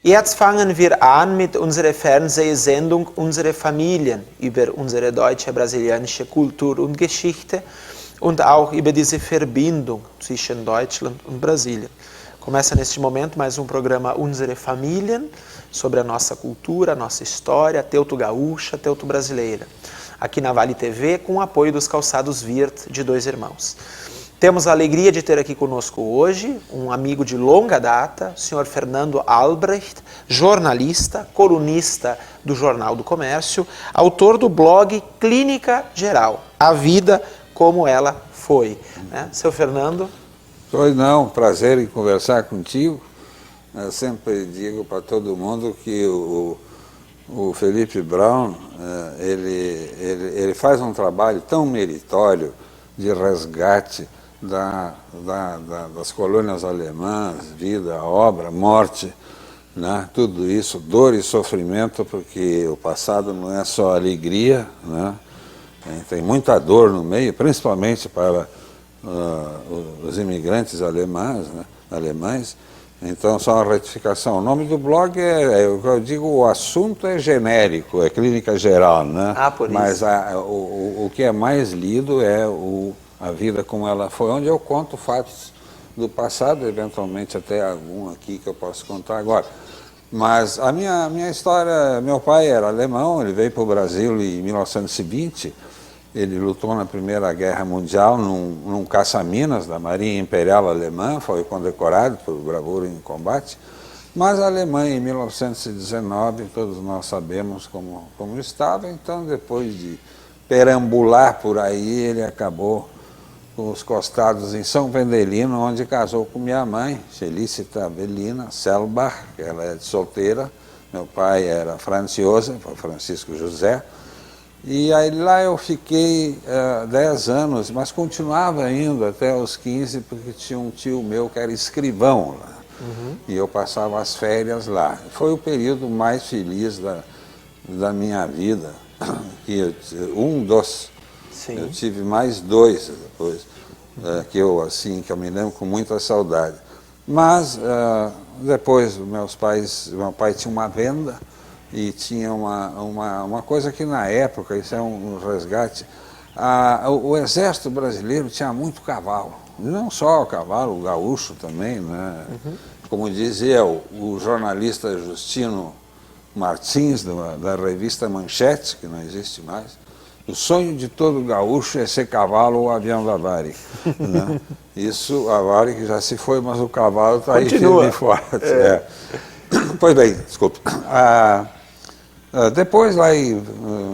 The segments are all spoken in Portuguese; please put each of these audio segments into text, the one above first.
Jetzt fangen wir an mit unserer Fernsehsendung Unsere Familien über unsere deutsche brasilianische Kultur und Geschichte und auch über diese Verbindung zwischen Deutschland und Brasília. Começa neste momento mais programa Unsere Familien, sobre a nossa cultura, a nossa história, teuto gaúcha, teuto brasileira. Aqui na Vale TV, com o apoio dos calçados Wirt de Dois Irmãos. Temos a alegria de ter aqui conosco hoje amigo de longa data, o senhor Fernando Albrecht, jornalista, colunista do Jornal do Comércio, autor do blog Clínica Geral, A Vida Como Ela Foi. Seu Fernando? Pois não, prazer em conversar contigo. Eu sempre digo para todo mundo que o Felipe Braun, ele faz um trabalho tão meritório de resgate das colônias alemãs, vida, obra, morte, né? Tudo isso, dor e sofrimento, porque o passado não é só alegria, né? Tem muita dor no meio, principalmente para os imigrantes alemães. Então, só uma retificação. O nome do blog eu digo, o assunto é genérico, é Clínica Geral, né? Por isso. Mas o que é mais lido é A Vida Como Ela Foi, onde eu conto fatos do passado, eventualmente até algum aqui que eu posso contar agora. Mas a minha história, meu pai era alemão, ele veio para o Brasil em 1920, ele lutou na Primeira Guerra Mundial num caça-minas da Marinha Imperial Alemã, foi condecorado por bravura em combate, mas a Alemanha em 1919, todos nós sabemos como estava, então depois de perambular por aí, ele acabou com os costados em São Vendelino, onde casou com minha mãe, Felicita Avelina Selbach, que ela é solteira, meu pai era Franz Josef, Francisco José, e aí lá eu fiquei 10 anos, mas continuava indo até os 15, porque tinha um tio meu que era escrivão lá, e eu passava as férias lá. Foi o período mais feliz da minha vida, que Sim. Eu tive mais 2 depois, que eu me lembro com muita saudade. Mas depois meu pai tinha uma venda e tinha uma coisa que na época, isso é um resgate, o exército brasileiro tinha muito cavalo, não só o cavalo, o gaúcho também, né? Como dizia o jornalista Justino Martins, da revista Manchete, que não existe mais, o sonho de todo gaúcho é ser cavalo ou avião da Varig, né? Isso, a Varig já se foi, mas o cavalo está aí firme e forte. Pois bem, desculpe. Depois, lá em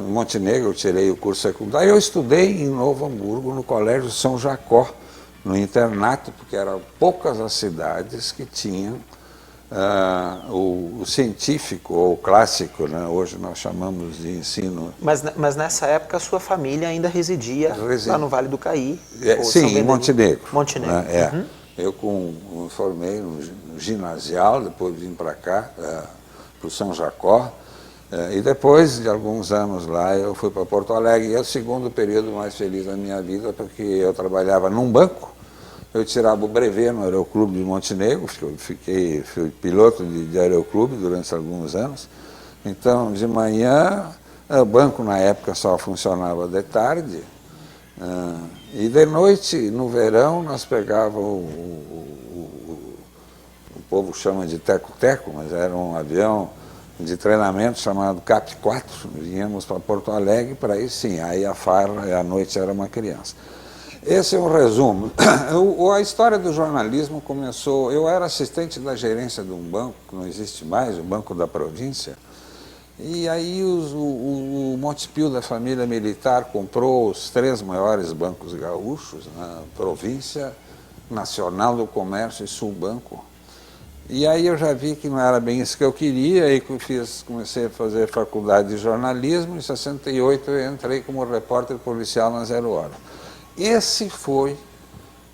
Montenegro, eu tirei o curso secundário. Eu estudei em Novo Hamburgo, no Colégio São Jacó, no internato, porque eram poucas as cidades que tinham o científico ou clássico, né? Hoje nós chamamos de ensino. Mas nessa época a sua família ainda residia lá no Vale do Caí? Sim, em Montenegro. Montenegro. Eu me formei no ginasial, depois vim para cá, para o São Jacó, e depois de alguns anos lá eu fui para Porto Alegre, e é o segundo período mais feliz da minha vida, porque eu trabalhava num banco. Eu tirava o brevet no Aeroclube de Montenegro, fui piloto de aeroclube durante alguns anos. Então, de manhã, o banco na época só funcionava de tarde, e de noite, no verão, nós pegávamos o povo chama de teco-teco, mas era um avião de treinamento chamado CAP-4, vinhamos para Porto Alegre, para aí sim, aí a farra, e à noite era uma criança. Esse é um resumo. A história do jornalismo começou... Eu era assistente da gerência de um banco, que não existe mais, o Banco da Província, e aí o Montepio da família militar comprou os 3 maiores bancos gaúchos, na Província, Nacional do Comércio e Sul Banco. E aí eu já vi que não era bem isso que eu queria, aí comecei a fazer faculdade de jornalismo, em 68 eu entrei como repórter policial na Zero Hora. Esse foi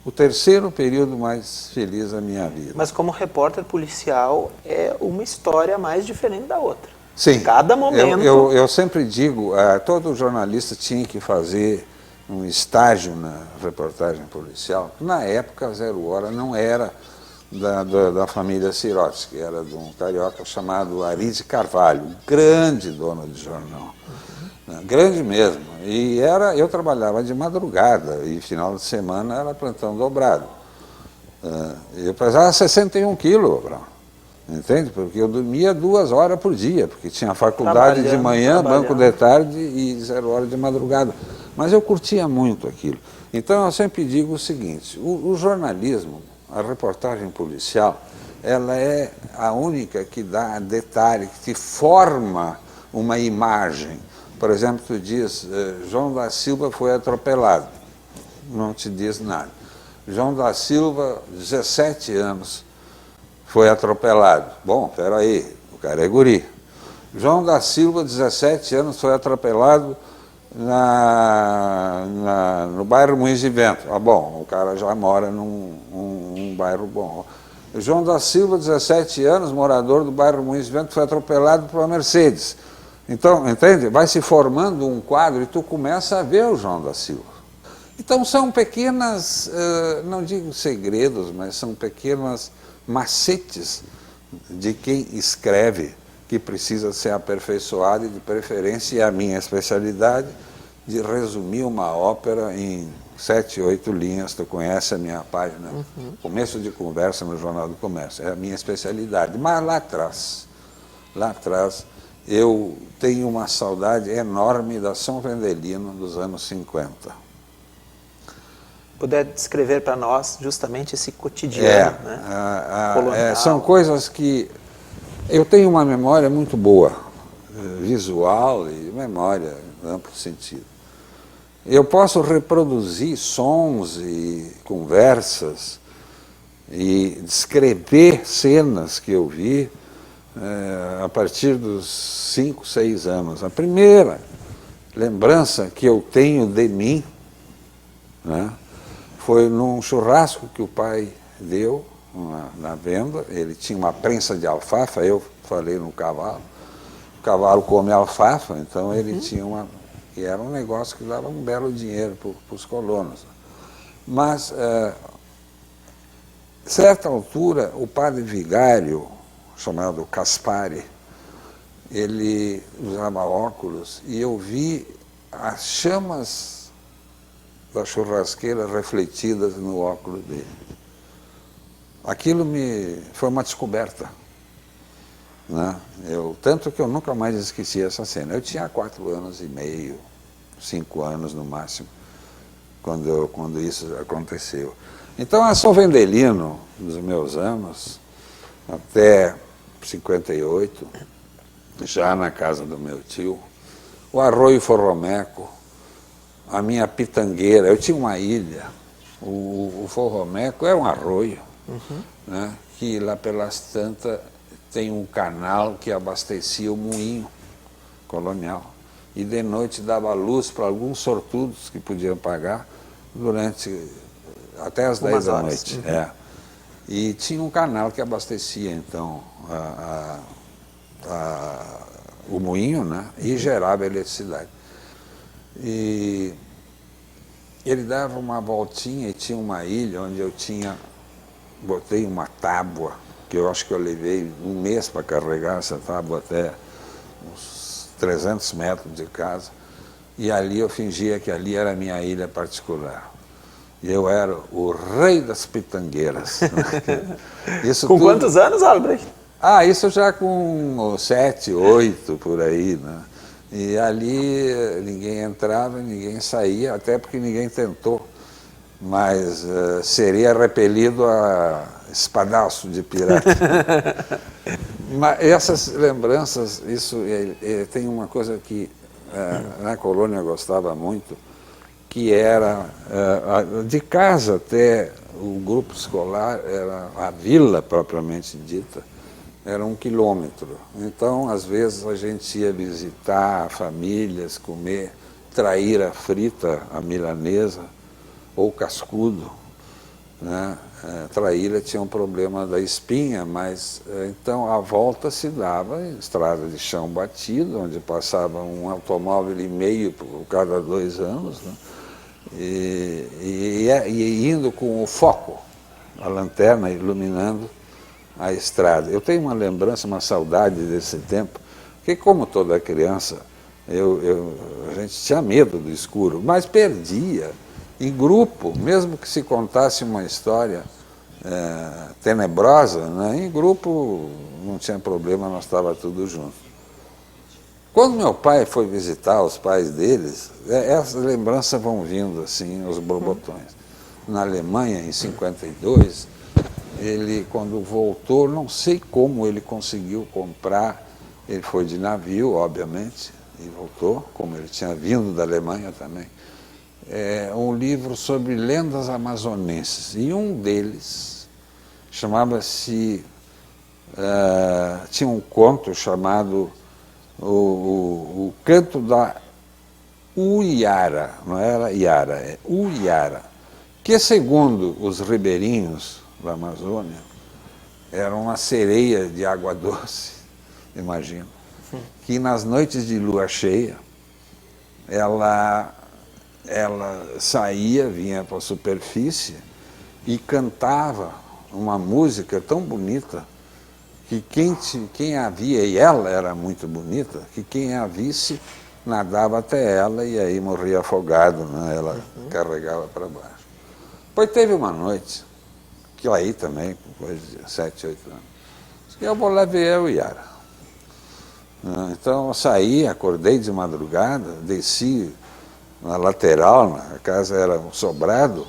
o terceiro período mais feliz da minha vida. Mas como repórter policial é uma história mais diferente da outra. Sim. Cada momento... Eu sempre digo, todo jornalista tinha que fazer um estágio na reportagem policial. Na época, a Zero Hora não era da família Sirotsky, era de um carioca chamado Aride Carvalho, grande dono de jornal. Grande mesmo. E eu trabalhava de madrugada e final de semana era plantão dobrado. Eu pesava 61 quilos, Abraão. Entende? Porque eu dormia 2 horas por dia, porque tinha faculdade de manhã, banco de tarde e 0 hora de madrugada. Mas eu curtia muito aquilo. Então eu sempre digo o seguinte, o jornalismo, a reportagem policial, ela é a única que dá detalhe, que te forma uma imagem. Por exemplo, tu diz, João da Silva foi atropelado, não te diz nada. João da Silva, 17 anos, foi atropelado. Bom, peraí, o cara é guri. João da Silva, 17 anos, foi atropelado no bairro Moinhos de Vento. Ah, bom, o cara já mora num bairro bom. João da Silva, 17 anos, morador do bairro Moinhos de Vento, foi atropelado por uma Mercedes. Então, entende? Vai se formando um quadro e tu começa a ver o João da Silva. Então são pequenas, não digo segredos, mas são pequenas macetes de quem escreve, que precisa ser aperfeiçoado e de preferência, é a minha especialidade, de resumir uma ópera em 7, 8 linhas. Tu conhece a minha página, Começo de Conversa no Jornal do Comércio, é a minha especialidade. Mas lá atrás, eu tenho uma saudade enorme da São Vendelino dos anos 50. Puder descrever para nós justamente esse cotidiano, né? São coisas que... Eu tenho uma memória muito boa, visual e memória em amplo sentido. Eu posso reproduzir sons e conversas e descrever cenas que eu vi a partir dos 5, 6 anos. A primeira lembrança que eu tenho de mim, né, foi num churrasco que o pai deu na venda. Ele tinha uma prensa de alfafa, eu falei no cavalo. O cavalo come alfafa, então ele tinha uma... E era um negócio que dava um belo dinheiro para os colonos. Mas, certa altura, o padre vigário, chamado Caspari, ele usava óculos e eu vi as chamas da churrasqueira refletidas no óculos dele. Aquilo foi uma descoberta, né? Tanto que eu nunca mais esqueci essa cena. Eu tinha 4 anos e meio, 5 anos no máximo, quando isso aconteceu. Então, a São Vendelino, dos meus anos, até 58, já na casa do meu tio, o Arroio Forromeco, a minha pitangueira. Eu tinha uma ilha, o Forromeco é um arroio, né, que lá pelas tantas tem um canal que abastecia o moinho colonial. E de noite dava luz para alguns sortudos que podiam pagar durante até as 10 da noite. E tinha um canal que abastecia, então, o moinho, né, e gerava eletricidade. E ele dava uma voltinha e tinha uma ilha onde eu botei uma tábua, que eu acho que eu levei 1 mês para carregar essa tábua até uns 300 metros de casa, e ali eu fingia que ali era a minha ilha particular. E eu era o rei das pitangueiras. Isso com quantos anos, Albrecht? Isso já com 7, 8, por aí, né? E ali ninguém entrava, ninguém saía, até porque ninguém tentou. Mas seria repelido a espadaço de pirata. Mas essas lembranças, isso tem uma coisa que na colônia eu gostava muito, que era de casa até o grupo escolar, era a vila propriamente dita, era 1 quilômetro. Então, às vezes, a gente ia visitar famílias, comer traíra frita, a milanesa, ou cascudo, né? Traíra tinha um problema da espinha, mas então a volta se dava em estrada de chão batido, onde passava um automóvel e meio por cada 2 anos, né? E indo com o foco, a lanterna iluminando a estrada. Eu tenho uma lembrança, uma saudade desse tempo, que como toda criança, a gente tinha medo do escuro, mas perdia. Em grupo, mesmo que se contasse uma história tenebrosa, né, em grupo não tinha problema, nós estávamos tudo junto. Quando meu pai foi visitar os pais deles, essas lembranças vão vindo assim, os borbotões. Na Alemanha, em 52, ele, quando voltou, não sei como ele conseguiu comprar, ele foi de navio, obviamente, e voltou, como ele tinha vindo da Alemanha também, um livro sobre lendas amazonenses. E um deles chamava-se... tinha um conto chamado o Canto da Uiara, não era Iara, é Uiara, que, segundo os ribeirinhos da Amazônia, era uma sereia de água doce, imagino, que nas noites de lua cheia, ela saía, vinha para a superfície e cantava uma música tão bonita que quem a via, e ela era muito bonita, que quem a visse nadava até ela e aí morria afogado, né? Ela carregava para baixo. Depois teve uma noite, que aí também, com coisa de 7, 8 anos, que eu vou lá ver a Iara. Então eu saí, acordei de madrugada, desci na lateral, a casa era um sobrado,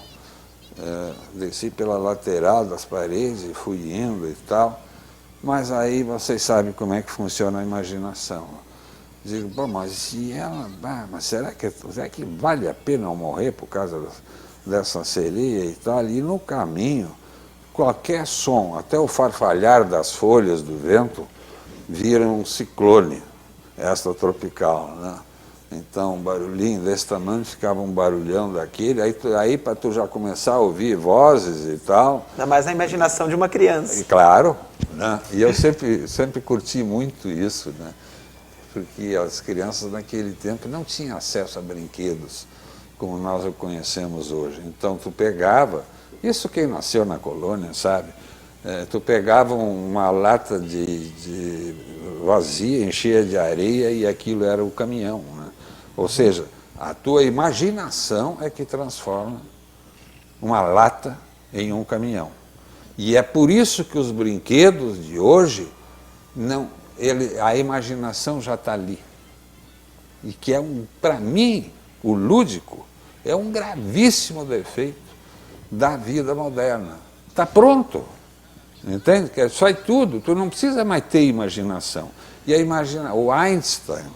desci pela lateral das paredes e fui indo e tal, mas aí vocês sabem como é que funciona a imaginação. Digo, bom, mas se ela, mas será que vale a pena eu morrer por causa dessa sereia e tal? E no caminho, qualquer som, até o farfalhar das folhas do vento, vira um ciclone, esta tropical, né? Então, um barulhinho desse tamanho, ficava um barulhão daquele, aí para tu já começar a ouvir vozes e tal. Ainda mais na imaginação de uma criança. E, claro, né? E eu sempre curti muito isso, né? Porque as crianças naquele tempo não tinham acesso a brinquedos como nós o conhecemos hoje. Então, tu pegava, isso quem nasceu na colônia, sabe? Tu pegava uma lata de vazia, enchia de areia e aquilo era o caminhão, né? Ou seja, a tua imaginação é que transforma uma lata em um caminhão. E é por isso que os brinquedos de hoje, a imaginação já está ali. E que para mim, o lúdico, é um gravíssimo defeito da vida moderna. Está pronto. Entende? Que sai tudo, tu não precisa mais ter imaginação. E o Einstein,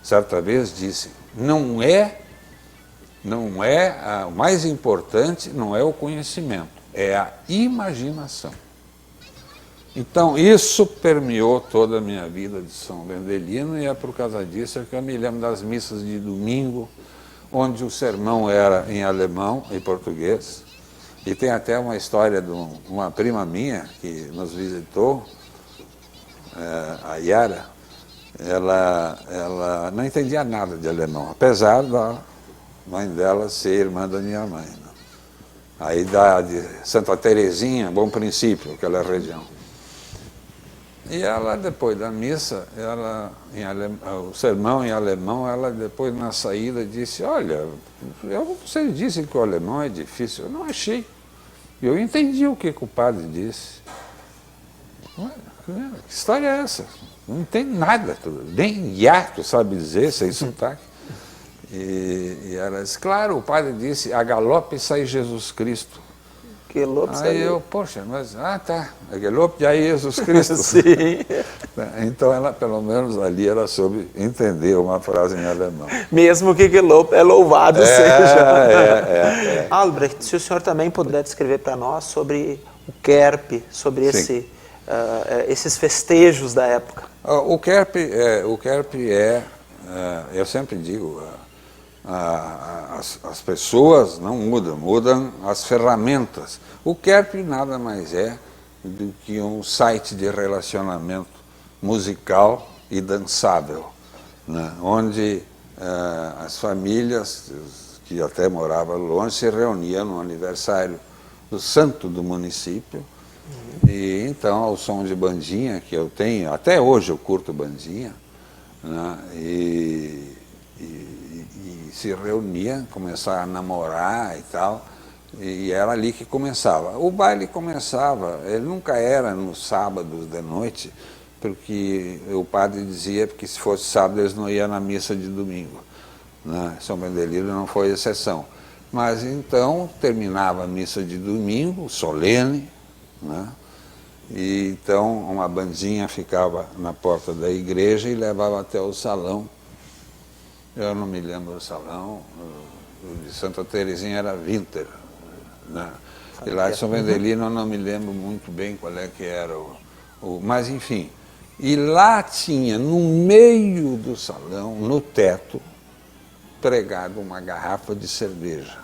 certa vez disse, o mais importante não é o conhecimento, é a imaginação. Então, isso permeou toda a minha vida de São Vendelino e é por causa disso que eu me lembro das missas de domingo, onde o sermão era em alemão e português. E tem até uma história de uma prima minha que nos visitou, a Yara. Ela não entendia nada de alemão, apesar da mãe dela ser irmã da minha mãe, né? Aí de Santa Terezinha, Bom Princípio, aquela região. E ela, depois da missa, o sermão em alemão, ela depois na saída disse, olha, vocês dizem que o alemão é difícil, eu não achei. Eu entendi o que o padre disse. Que história é essa? Não tem nada, nem hiato sabe dizer, sem sotaque. E ela disse, claro, o padre disse, a galope sai Jesus Cristo. Gelobt sei Aí eu, poxa, mas, tá, Gelobt ja Jesus Christus. Sim. Então ela, pelo menos ali, ela soube entender uma frase em alemão. Mesmo que Gelobt é louvado seja. É. Albrecht, se o senhor também puder descrever para nós sobre o Kerp, sobre esses festejos da época. O Kerp eu sempre digo, as pessoas não mudam, mudam as ferramentas. O Kerp nada mais é do que um site de relacionamento musical e dançável, né? Onde as famílias que até moravam longe se reuniam no aniversário do santo do município. E então, ao som de bandinha que eu tenho, até hoje eu curto bandinha, né? E se reuniam, começaram a namorar e tal, e era ali que começava. O baile começava, ele nunca era no sábado de noite, porque o padre dizia que se fosse sábado eles não iam na missa de domingo, né? São Bendelino não foi exceção. Mas então terminava a missa de domingo, solene, né? E então uma bandinha ficava na porta da igreja e levava até o salão. Eu não me lembro do salão, o de Santa Terezinha era Winter, né? E lá de São Bendelino eu não me lembro muito bem qual é que era mas enfim. E lá tinha, no meio do salão, no teto, pregado uma garrafa de cerveja.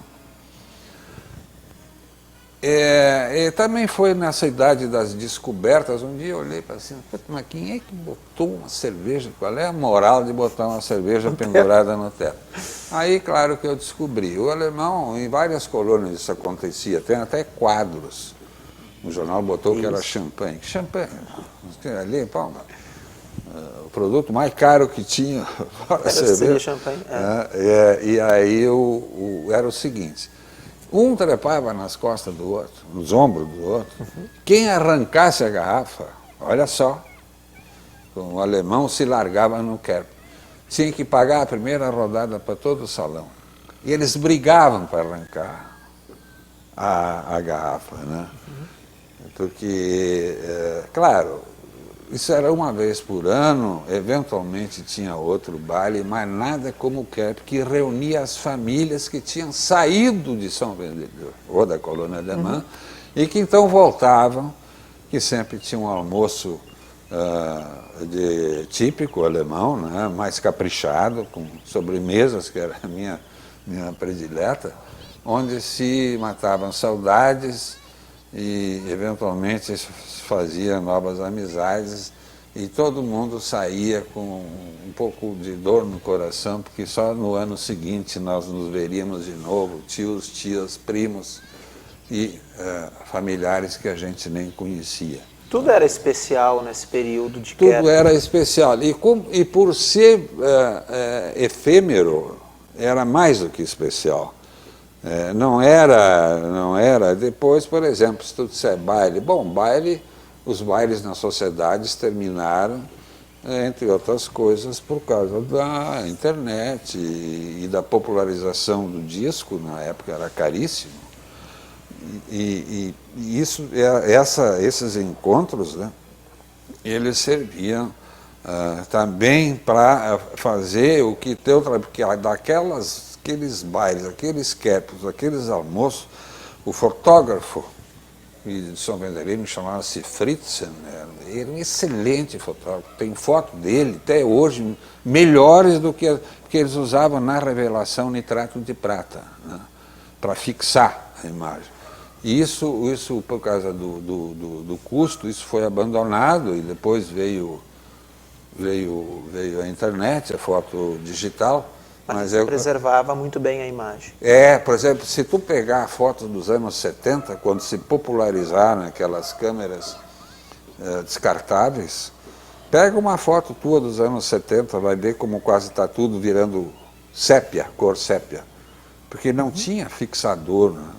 E também foi nessa idade das descobertas, um dia eu olhei para assim, mas quem é que botou uma cerveja? Qual é a moral de botar uma cerveja pendurada no teto? Aí, claro que eu descobri. O alemão, em várias colônias isso acontecia, tem até quadros. O jornal botou que era champanhe. Champanhe, ali, pô, o produto mais caro que tinha para cerveja. Champanhe. E aí era o seguinte. Um trepava nas costas do outro, nos ombros do outro. Quem arrancasse a garrafa, olha só, o alemão se largava no Kerp. Tinha que pagar a primeira rodada para todo o salão. E eles brigavam para arrancar a garrafa, né? Porque, claro, isso era uma vez por ano, eventualmente tinha outro baile, mas nada como o Kerp, que reunia as famílias que tinham saído de São Benedito, ou da colônia alemã, e que então voltavam, que sempre tinha um almoço típico alemão, né, mais caprichado, com sobremesas, que era a minha predileta, onde se matavam saudades e eventualmente se fazia novas amizades e todo mundo saía com um pouco de dor no coração, porque só no ano seguinte nós nos veríamos de novo, tios, tias, primos e familiares que a gente nem conhecia. Tudo era especial nesse período de Tudo Kerp. era especial. E por ser efêmero, era mais do que especial. Não era. Depois, por exemplo, se tu disser baile, os bailes nas sociedades terminaram, entre outras coisas, por causa da internet e da popularização do disco, na época era caríssimo. E esses encontros, né, eles serviam também para fazer o que tem outra, porque aqueles bailes, aqueles Kerps, aqueles almoços, o fotógrafo de São Bendelino chamava-se Fritzen, era um excelente fotógrafo, tem foto dele até hoje, melhores do que eles usavam na revelação nitrato de prata, né, para fixar a imagem. E isso por causa do custo, isso foi abandonado e depois veio a internet, a foto digital. Mas preservava muito bem a imagem. Por exemplo, se tu pegar fotos dos anos 70, quando se popularizaram aquelas câmeras descartáveis, pega uma foto tua dos anos 70, vai ver como quase está tudo virando sépia, cor sépia. Porque não tinha fixador, né?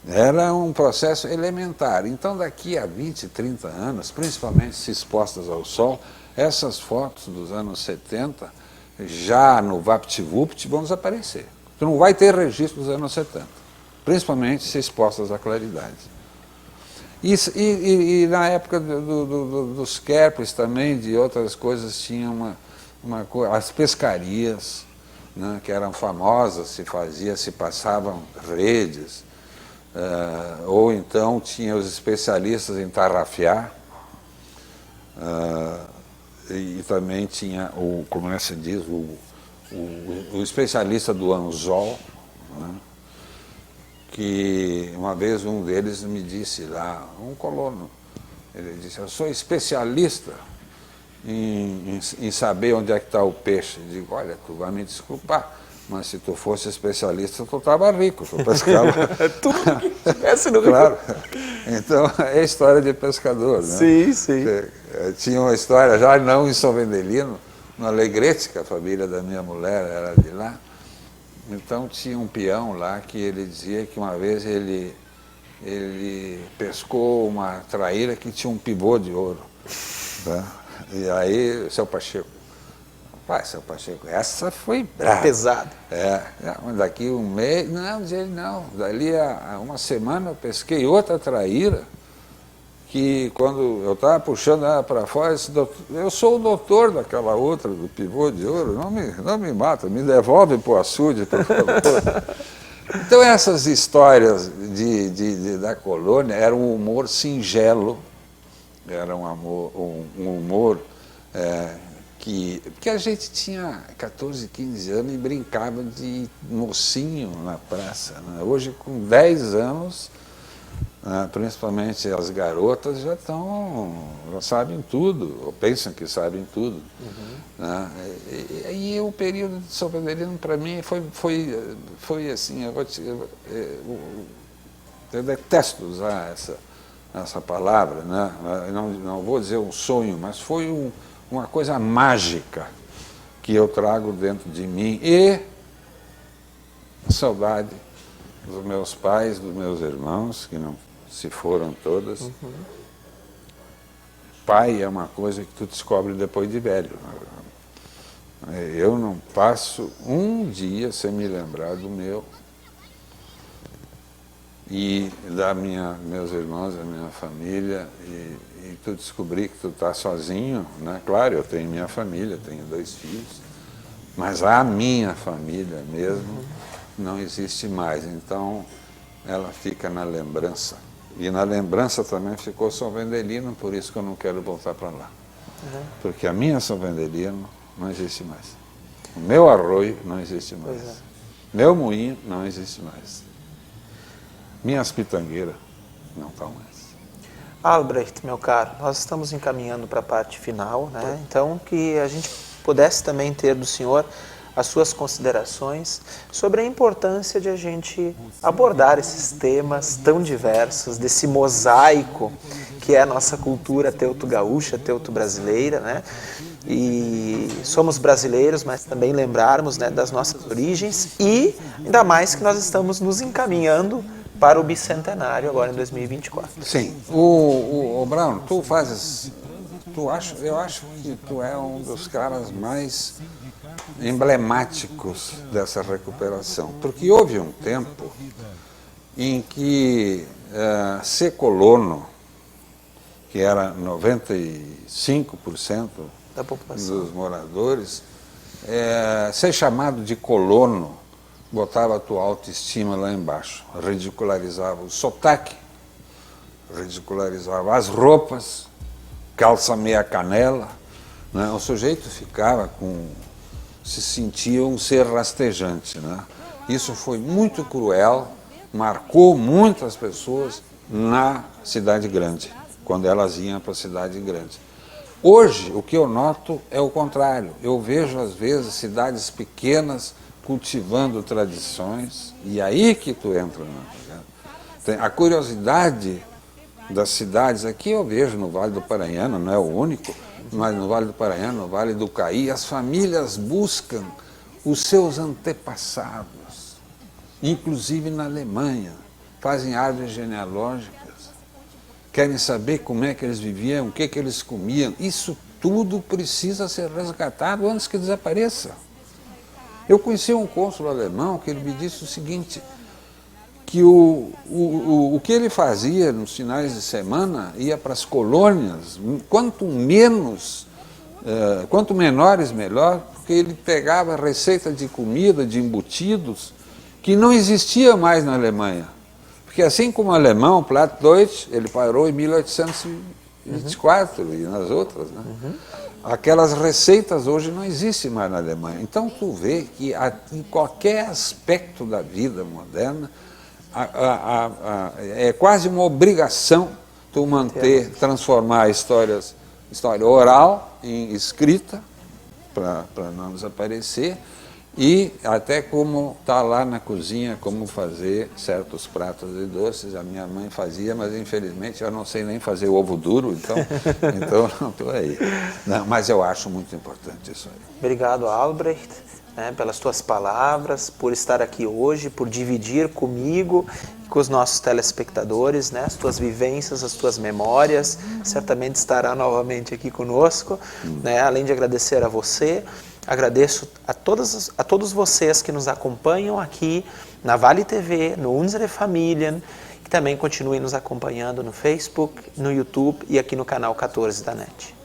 Era um processo elementar. Então, daqui a 20, 30 anos, principalmente se expostas ao sol, essas fotos dos anos 70, já no VaptVupt, vão desaparecer. Tu não vai ter registro dos anos 70. principalmente se expostas à claridade. E na época dos querpes também, de outras coisas, tinha as pescarias, né, que eram famosas, se passavam redes, ou então tinha os especialistas em tarrafiar, e também tinha como se diz, o especialista do anzol, né, que uma vez um deles me disse lá, um colono, ele disse: eu sou especialista em saber onde é que está o peixe. Eu digo: olha, tu vai me desculpar, mas se tu fosse especialista, tu estava rico, tu pescava. Tudo esse no Claro. Então, é história de pescador, né? Sim, sim. Tinha uma história, já não em São Vendelino, no Alegrete, que a família da minha mulher era de lá. Então tinha um peão lá que ele dizia que uma vez ele pescou uma traíra que tinha um pivô de ouro. Tá? E aí, seu Pacheco, pai, seu Pacheco, essa foi brava. Pesado. Mas daqui um mês, não, dizia ele, não. Dali a uma semana eu pesquei outra traíra, que quando eu estava puxando ela para fora, disse: eu sou o doutor daquela outra, do pivô de ouro, não me mata, me devolve para o açude, por favor. Então essas histórias da colônia eram um humor singelo, era um humor porque a gente tinha 14, 15 anos e brincava de mocinho na praça, né? Hoje, com 10 anos, principalmente as garotas já sabem tudo, ou pensam que sabem tudo. Né? E o período de São Vendelino, para mim, foi assim, eu detesto usar essa palavra, né? Não vou dizer um sonho, mas foi uma coisa mágica que eu trago dentro de mim, e a saudade dos meus pais, dos meus irmãos, que não se foram todas. Pai é uma coisa que tu descobre depois de velho. Eu não passo um dia sem me lembrar do meu e meus irmãos, da minha família, e tu descobrir que tu está sozinho, né? Claro, eu tenho minha família, tenho 2 filhos, mas a minha família mesmo não existe mais, então ela fica na lembrança. E na lembrança também ficou São Vendelino, por isso que eu não quero voltar para lá. Porque a minha São Vendelino não existe mais. O meu arroio não existe mais. Meu moinho não existe mais. Minhas pitangueiras não estão mais. Albrecht, meu caro, nós estamos encaminhando para a parte final, né? Então, que a gente pudesse também ter do senhor as suas considerações sobre a importância de a gente abordar esses temas tão diversos, desse mosaico que é a nossa cultura teuto-gaúcha, teuto-brasileira, né? E somos brasileiros, mas também lembrarmos, né, das nossas origens, e ainda mais que nós estamos nos encaminhando para o bicentenário agora em 2024. Sim. O Brown, eu acho que tu é um dos caras mais emblemáticos dessa recuperação, porque houve um tempo em que ser colono, que era 95% Da população. dos moradores, ser chamado de colono botava a tua autoestima lá embaixo, ridicularizava o sotaque, ridicularizava as roupas, calça meia canela, né? O sujeito se sentia um ser rastejante, né? Isso foi muito cruel, marcou muitas pessoas na cidade grande, quando elas iam para a cidade grande. Hoje, o que eu noto é o contrário. Eu vejo, às vezes, cidades pequenas cultivando tradições, e aí que tu entra. A curiosidade das cidades, aqui eu vejo no Vale do Paranhana, não é o único, mas no Vale do Paranhana, no Vale do Caí, as famílias buscam os seus antepassados, inclusive na Alemanha, fazem árvores genealógicas, querem saber como é que eles viviam, o que eles comiam. Isso tudo precisa ser resgatado antes que desapareça. Eu conheci um cônsul alemão que ele me disse o seguinte, que o que ele fazia nos finais de semana, ia para as colônias, quanto menores melhor, porque ele pegava receita de comida, de embutidos, que não existia mais na Alemanha. Porque assim como o alemão, o Plattdeutsch, ele parou em 1824 e nas outras, né? Aquelas receitas hoje não existem mais na Alemanha. Então tu vê que em qualquer aspecto da vida moderna, é quase uma obrigação tu transformar a história oral em escrita, para não desaparecer, e até como está lá na cozinha, como fazer certos pratos de doces. A minha mãe fazia, mas infelizmente eu não sei nem fazer ovo duro, então não estou aí. Não, mas eu acho muito importante isso aí. Obrigado, Albrecht, né, pelas tuas palavras, por estar aqui hoje, por dividir comigo e com os nossos telespectadores, né, as tuas vivências, as tuas memórias. Certamente estará novamente aqui conosco, né, além de agradecer a você. Agradeço a todos vocês que nos acompanham aqui na Vale TV, no Unsere Familien, que também continuem nos acompanhando no Facebook, no YouTube e aqui no canal 14 da NET.